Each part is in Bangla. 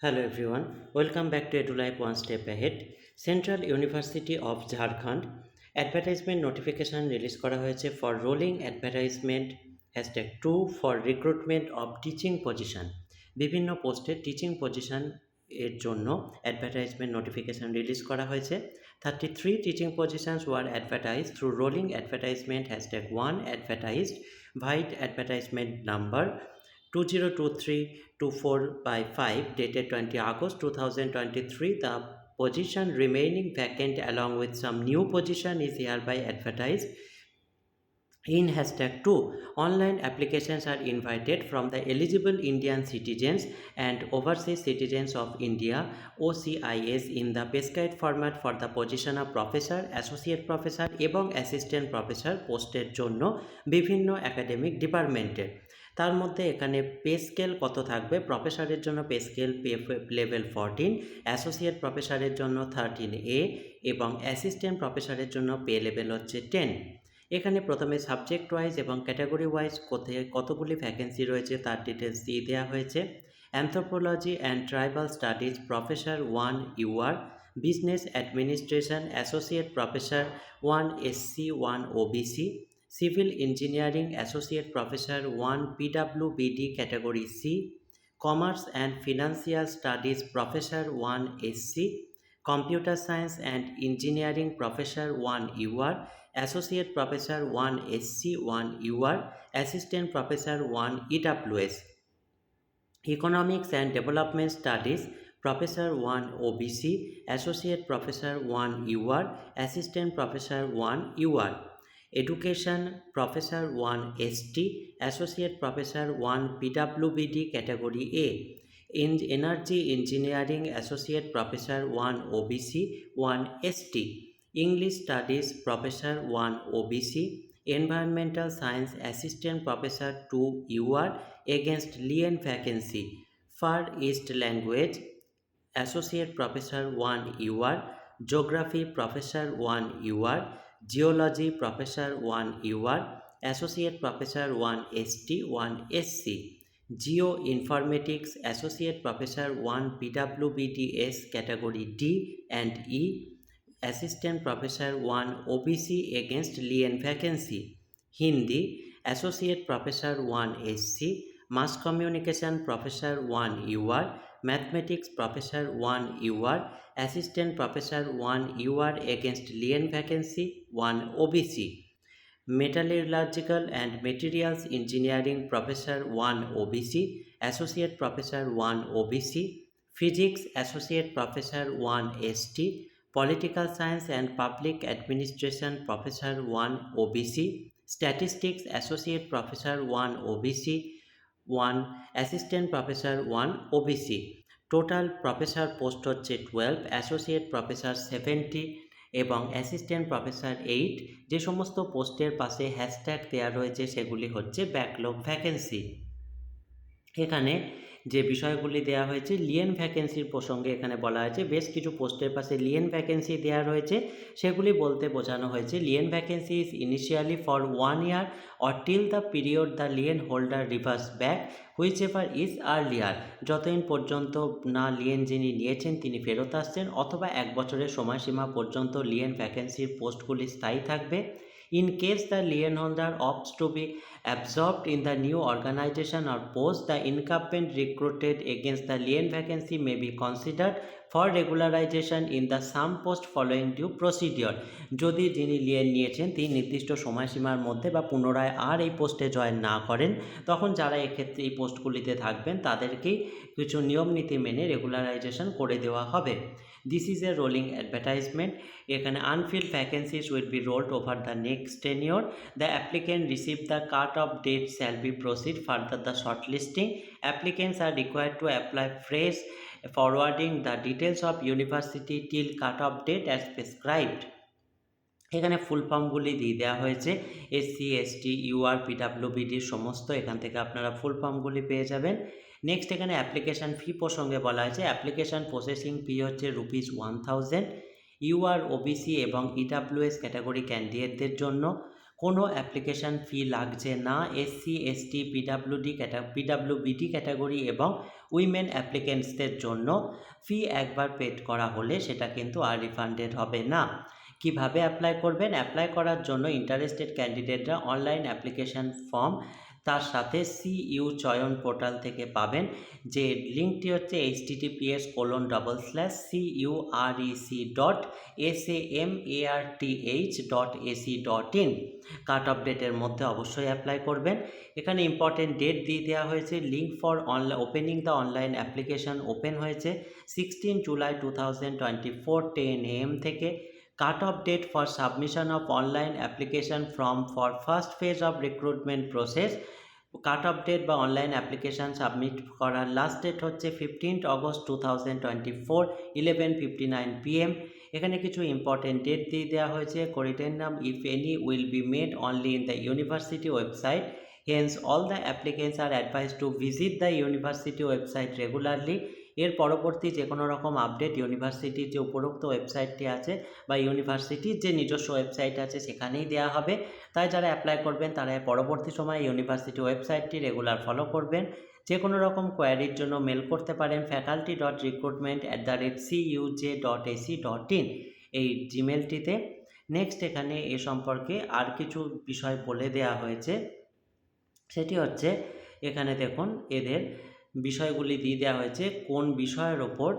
Hello everyone, welcome back to EduLife One Step Ahead. Central University of Jharkhand advertisement notification release করা হয়েছে for rolling advertisement #2 for recruitment of teaching position. বিভিন্ন পোস্টে টিচিং পজিশন এর জন্য অ্যাডভার্টাইজমেন্ট নোটিফিকেশন রিলিজ করা হয়েছে। 33 teaching positions were advertised through rolling advertisement #1 advertised vide advertisement number 202324/5 dated 20 August 2023. The position remaining vacant along with some new position is hereby advertised in #2. Online applications are invited from the eligible Indian citizens and overseas citizens of India OCIS in the prescribed format for the position of professor, associate professor এবং অ্যাসিস্ট্যান্ট প্রফেসর পোস্টের জন্য বিভিন্ন একাডেমিক ডিপার্টমেন্টের। তার মধ্যে এখানে পে স্কেল কত থাকবে? প্রফেসরের জন্য পে স্কেল লেভেল 14, অ্যাসোসিয়েট প্রফেসরের জন্য 13A এবং অ্যাসিস্ট্যান্ট প্রফেসরের জন্য পে লেভেল হচ্ছে 10। এখানে প্রথমে সাবজেক্ট ওয়াইজ এবং ক্যাটাগরি ওয়াইজ কতগুলি ভ্যাকেন্সি রয়েছে তার ডিটেলস দিয়ে দেওয়া হয়েছে। Anthropology and tribal studies professor 1 UR, business administration associate professor 1 SC 1 OBC, Civil Engineering Associate Professor 1 PWBD Category C, Commerce and Financial Studies Professor 1 SC, Computer Science and Engineering Professor 1 UR, Associate Professor 1 SC 1 UR, Assistant Professor 1 EWS, Economics and Development Studies Professor 1 OBC, Associate Professor 1 UR, Assistant Professor 1 UR, Education Professor 1 ST, Associate Professor 1 PWBD Category A, in Energy Engineering Associate Professor 1 OBC 1 ST, English Studies Professor 1 OBC, Environmental Science Assistant Professor 2 UR against lien vacancy, Far East Language Associate Professor 1 UR, Geography Professor 1 UR, Geology Professor 1 UR, Associate Professor 1 ST 1 SC, Geoinformatics Associate Professor 1 PWBDS Category D and E, Assistant Professor 1 OBC against lien vacancy, Hindi Associate Professor 1 SC, Mass Communication Professor 1 UR, Mathematics Professor 1 UR, Assistant Professor 1 UR against lien vacancy 1 OBC, Metallurgical and Materials Engineering Professor 1 OBC, Associate Professor 1 OBC, Physics Associate Professor 1 ST, Political Science and Public Administration Professor 1 OBC, Statistics Associate Professor 1 OBC 1, Assistant Professor 1 OBC। Total professor post হচ্ছে 12, অ্যাসোসিয়েট প্রফেসর 70 এবং অ্যাসিস্ট্যান্ট প্রফেসর 8। যে সমস্ত পোস্টের পাশে হ্যাশট্যাগ দেওয়া রয়েছে সেগুলি হচ্ছে ব্যাকলগ ভ্যাকেন্সি। এখানে যে বিষয়গুলি দেওয়া হয়েছে লিয়েন ভ্যাকেন্সির প্রসঙ্গে এখানে বলা হয়েছে বেশ কিছু পোস্টের পাশে লিয়েন ভ্যাকেন্সি দেওয়া রয়েছে। সেগুলি বলতে বোঝানো হয়েছে Leyen vacancy is initially for 1 year or till the period the lien holder reverts back whichever is earlier, যতদিন পর্যন্ত না লিয়েন যিনি নিয়েছেন তিনি ফেরত আসছেন, অথবা 1 বছরের সময়সীমা পর্যন্ত লিয়েন ভ্যাকেন্সির পোস্টগুলি স্থায়ী থাকবে। In case the lien holder opts to be absorbed in the new organization or post, the incumbent recruited against the lien vacancy may be considered for regularization in the same post following due procedure. যদি যিনি লিয়েন নিয়েছেন তিনি নির্দিষ্ট সময়সীমার মধ্যে বা পুনরায় আর এই পোস্টে জয়েন না করেন, তখন যারা এক্ষেত্রে এই পোস্টগুলিতে থাকবেন তাদেরকেই কিছু নিয়ম নীতি মেনে রেগুলারাইজেশন করে দেওয়া হবে। This is a rolling advertisement. এখানে unfilled vacancies will be rolled over the next tenure. The applicant receive the cut-off date shall be proceed further the shortlisting. Applicants are required to apply fresh, forwarding the details of university till cut-off date as prescribed. এখানে ফুল ফর্মগুলি দিয়ে দেওয়া হয়েছে, SC ST UR PWBD সমস্ত, এখান থেকে আপনারা ফুল ফর্মগুলি পেয়ে যাবেন। নেক্সট এখানে অ্যাপ্লিকেশান ফি প্রসঙ্গে বলা হয়েছে অ্যাপ্লিকেশান প্রসেসিং ফি হচ্ছে ₹1000। UR OBC এবং EWS ক্যাটাগরি ক্যান্ডিডেটদের জন্য কোনো অ্যাপ্লিকেশান ফি লাগছে না। SC ST PWBD ক্যাটাগরি এবং উইমেন অ্যাপ্লিকেন্টসদের জন্য ফি একবার পেড করা হলে সেটা কিন্তু আর রিফান্ডেড হবে না। কিভাবে অ্যাপ্লাই করবেন? অ্যাপ্লাই করার জন্য ইন্টারেস্টেড ক্যান্ডিডেটরা অনলাইন অ্যাপ্লিকেশান ফর্ম তার সাথে সিইউ চয়ন পোর্টাল থেকে পাবেন, যে লিঙ্কটি হচ্ছে https://curec.samarth.ac.in। কাট অফ ডেটের মধ্যে অবশ্যই অ্যাপ্লাই করবেন। এখানে ইম্পর্টেন্ট ডেট দিয়ে দেওয়া হয়েছে। Link for opening the online application open হয়েছে 16 জুলাই 2024 10 AM থেকে। Cut off date for submission of online application form for first phase of recruitment process, cut off date বা অনলাইন অ্যাপ্লিকেশান সাবমিট করার লাস্ট ডেট হচ্ছে 15 অগস্ট 2024 11:59 PM। এখানে কিছু ইম্পর্টেন্ট ডেট দিয়ে দেওয়া হয়েছে। Corrigendum if any will be made only in the university website, hence all the applicants are advice to visit the university website regularly. এর পরবর্তী যে কোনো রকম আপডেট ইউনিভার্সিটির যে উপরোক্ত ওয়েবসাইটটি আছে বা ইউনিভার্সিটির যে নিজস্ব ওয়েবসাইট আছে সেখানেই দেওয়া হবে। তাই যারা অ্যাপ্লাই করবেন তারা পরবর্তী সময়ে ইউনিভার্সিটি ওয়েবসাইটটি রেগুলার ফলো করবেন। যে কোনো রকম কোয়ারির জন্য মেল করতে পারেন faculty.recruitment@cuj.ac.in এই জিমেলটিতে। নেক্সট এখানে এ সম্পর্কে আর কিছু বিষয় বলে দেওয়া হয়েছে, সেটি হচ্ছে এখানে দেখুন এদের বিষয়গুলি দিয়ে দেওয়া হয়েছে। কোন বিষয়ের ওপর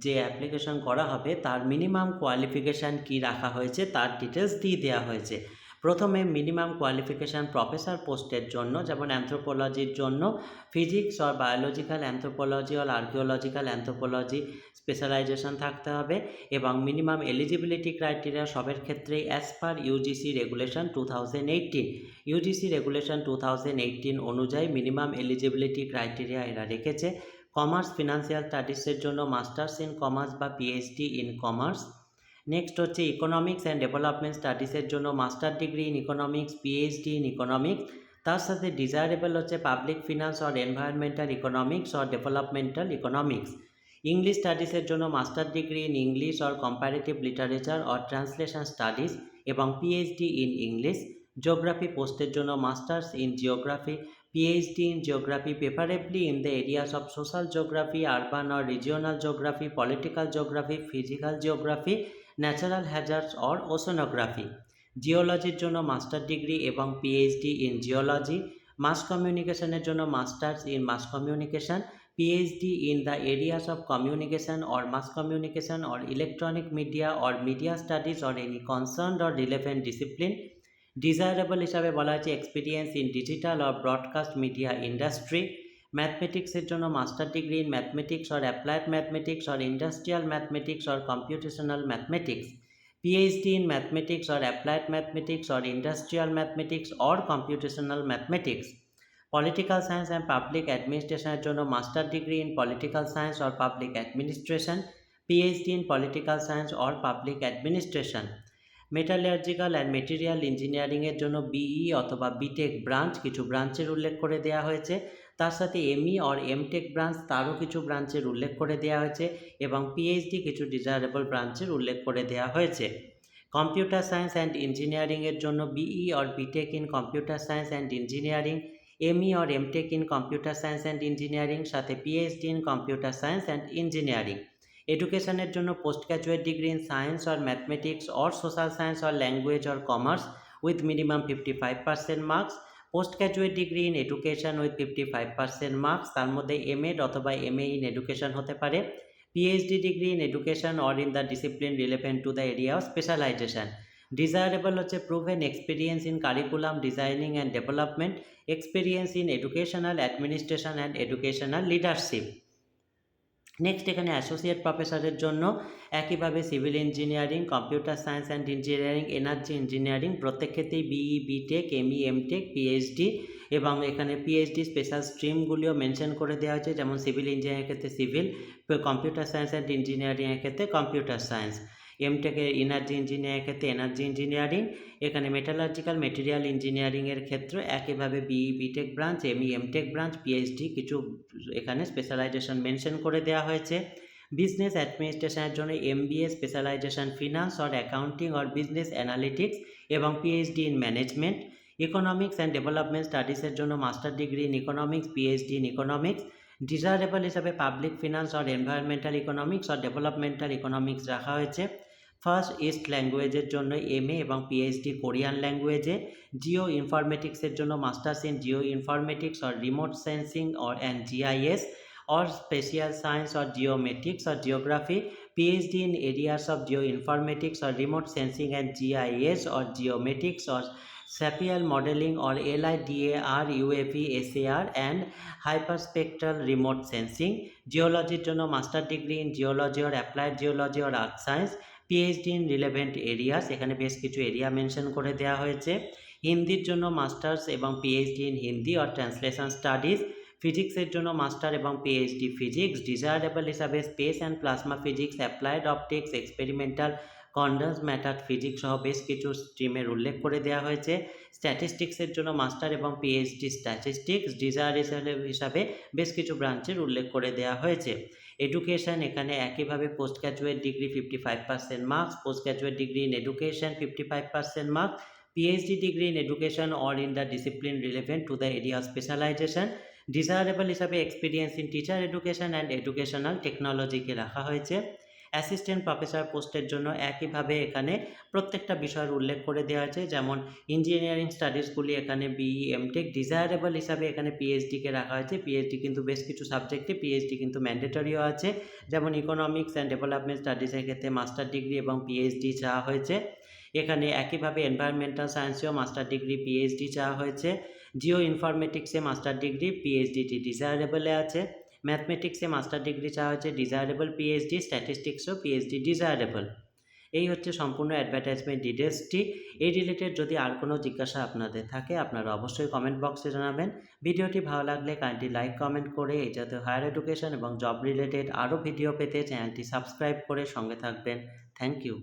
যে অ্যাপ্লিকেশন করা হবে তার মিনিমাম কোয়ালিফিকেশান কি রাখা হয়েছে তার ডিটেলস দিয়ে দেওয়া হয়েছে। প্রথমে মিনিমাম কোয়ালিফিকেশান প্রফেসর পোস্টের জন্য, যেমন অ্যানথ্রোপোলজির জন্য physics or biological anthropology or archaeological anthropology specialization থাকতে হবে। এবং মিনিমাম এলিজিবিলিটি ক্রাইটেরিয়া সবের ক্ষেত্রেই as per UGC regulation 2018 UGC regulation 2018 অনুযায়ী মিনিমাম এলিজিবিলিটি ক্রাইটেরিয়া এরা রেখেছে। কমার্স ফিনান্সিয়াল স্টাডিজের জন্য মাস্টার্স ইন কমার্স বা পিএইচডি ইন কমার্স। নেক্সট হচ্ছে ইকোনমিক্স অ্যান্ড ডেভেলপমেন্ট স্টাডিজের জন্য master degree in economics, PhD in economics. তার সাথে ডিজায়ারেবল হচ্ছে public finance or environmental economics or developmental economics. English স্টাডিজের জন্য master degree in English or comparative literature or translation studies এবং পিএইচডি ইন ইংলিশ। জিওগ্রাফি পোস্টের জন্য masters in geography, PhD in geography, preferably in the areas of social geography, urban or regional geography, political geography, physical geography, natural hazards or oceanography. জিওলজির জন্য মাস্টার ডিগ্রি এবং পিএইচডি ইন জিওলজি। মাস কমিউনিকেশনের জন্য masters in mass communication, PhD in the areas of communication or mass communication or electronic media or media studies or any concerned or relevant discipline. Desirable হিসাবে বলা হয়েছে experience in digital or broadcast media industry. ম্যাথমেটিক্সের জন্য master degree in mathematics or applied mathematics or industrial mathematics or computational mathematics, PhD in mathematics or applied mathematics or industrial mathematics or computational mathematics. Political science and public অ্যাডমিনিস্ট্রেশনের জন্য master degree in political science or public administration, PhD in political science or public administration. Metallurgical and material ইঞ্জিনিয়ারিংয়ের জন্য বিই অথবা বিটেক ব্রাঞ্চ কিছু ব্রাঞ্চের উল্লেখ করে দেওয়া হয়েছে। তার সাথে এমই অর এমটেক ব্রাঞ্চ তারও কিছু ব্রাঞ্চের উল্লেখ করে দেওয়া হয়েছে এবং পিএইচডি কিছু ডিজায়ারেবল ব্রাঞ্চের উল্লেখ করে দেওয়া হয়েছে। কম্পিউটার সায়েন্স অ্যান্ড ইঞ্জিনিয়ারিংয়ের জন্য BE or BTech in computer science and engineering, ME or MTech in computer science and engineering সাথে PhD in computer science and engineering. এডুকেশনের জন্য post graduate degree in science or mathematics or social science or language or commerce with minimum 55% marks. Post graduate degree in education with 55% marks, তার মধ্যে এমএড অথবা এমএ ইন এডুকেশন হতে পারে। PhD degree in education or in the discipline relevant to the area of specialization. Desirable হচ্ছে proven experience in curriculum designing and development, experience in educational administration and educational leadership. Next এখানে অ্যাসোসিয়েট প্রফেসরের জন্য একইভাবে civil engineering, computer science and engineering, energy engineering প্রত্যেক ক্ষেত্রেই BE, BTech, ME, MTech, PhD এবং এখানে পিএইচডি স্পেশাল স্ট্রিমগুলিও মেনশন করে দেওয়া হয়েছে, যেমন সিভিল ইঞ্জিনিয়ারিংয়ের ক্ষেত্রে সিভিল, কম্পিউটার সায়েন্স অ্যান্ড ইঞ্জিনিয়ারিংয়ের ক্ষেত্রে কম্পিউটার সায়েন্স, এমটেকের এনার্জি ইঞ্জিনিয়ারিংয়ের ক্ষেত্রে এনার্জি ইঞ্জিনিয়ারিং। এখানে মেটালার্জিক্যাল মেটেরিয়াল ইঞ্জিনিয়ারিংয়ের ক্ষেত্রে একইভাবে BE, BTech branch, ME, MTech branch, PhD কিছু এখানে স্পেশালাইজেশন মেনশন করে দেওয়া হয়েছে। বিজনেস অ্যাডমিনিস্ট্রেশনের জন্য MBA specialization finance or accounting or business analytics এবং PhD in management. Economics and development স্টাডিজের জন্য master degree in economics, PhD in economics. Desirable হিসাবে public finance or environmental economics or developmental economics রাখা হয়েছে। ফার্স্ট ইস্ট ল্যাঙ্গুয়েজের জন্য MA এবং PhD কোরিয়ান ল্যাঙ্গুয়েজে, জিও ইনফরমেটিক্সের জন্য masters in Jio informatics or remote sensing or and GIS or special science or geomatics or geography, PhD in areas of geoinformatics or remote sensing and GIS or geomatics or spatial modeling or LIDAR, UAV, SAR and hyperspectral remote sensing. জিওলজির জন্য master degree in geology or applied geology or earth science, PhD in relevant areas, এখানে বেশ কিছু এরিয়া মেনশন করে দেওয়া হয়েছে। হিন্দির জন্য মাস্টার্স এবং PhD in Hindi or translation studies, ফিজিক্সের জন্য মাস্টার এবং PhD ফিজিক্স, ডিজায়ারেবল হিসাবে space and plasma physics, applied optics, experimental condense matter physics সহ বেশ কিছু স্ট্রিমের উল্লেখ করে দেওয়া হয়েছে। স্ট্যাটিস্টিক্সের জন্য মাস্টার এবং PhD স্ট্যাটিস্টিক্স, ডিজায়ারেবল হিসাবে বেশ কিছু ব্রাঞ্চের উল্লেখ করে দেওয়া হয়েছে। এডুকেশন, এখানে একইভাবে post graduate degree 55% marks, post graduate degree in education 55% marks, PhD degree in education or in the discipline relevant to the area of specialization. Desirable হিসাবে experience in teacher education and educational টেকনোলজিকে রাখা হয়েছে। অ্যাসিস্ট্যান্ট প্রফেসর পোস্টের জন্য একইভাবে এখানে প্রত্যেকটা বিষয়ের উল্লেখ করে দেওয়া আছে, যেমন ইঞ্জিনিয়ারিং স্টাডিজগুলি এখানে BE MTech, ডিজায়ারেবল হিসাবে এখানে PhDকে রাখা হয়েছে। PhD কিন্তু বেশ কিছু সাবজেক্টে PhD কিন্তু ম্যান্ডেটরিও আছে, যেমন ইকোনমিক্স অ্যান্ড ডেভেলপমেন্ট স্টাডিজের ক্ষেত্রে মাস্টার ডিগ্রি এবং PhD চাওয়া হয়েছে। এখানে একইভাবে এনভায়রনমেন্টাল সায়েন্সেও মাস্টার ডিগ্রি PhD চাওয়া হয়েছে। জিও ইনফরমেটিক্সে মাস্টার ডিগ্রি PhDটি ডিজায়ারেবলে আছে। ম্যাথমেটিক্সে মাস্টার ডিগ্রি চাওয়া হয়েছে, ডিজায়ারেবল PhD, স্ট্যাটিস্টিক্সও PhD ডিজায়ারেবল। এই হচ্ছে সম্পূর্ণ অ্যাডভার্টাইজমেন্ট ডিটেলসটি। এই রিলেটেড যদি আর কোনো জিজ্ঞাসা আপনাদের থাকে আপনারা অবশ্যই কমেন্ট বক্সে জানাবেন। ভিডিওটি ভালো লাগলে কাইন্ডলি লাইক কমেন্ট করে এই জাতীয় হায়ার এডুকেশন এবং জব রিলেটেড আরও ভিডিও পেতে চ্যানেলটি সাবস্ক্রাইব করে সঙ্গে থাকবেন। Thank you.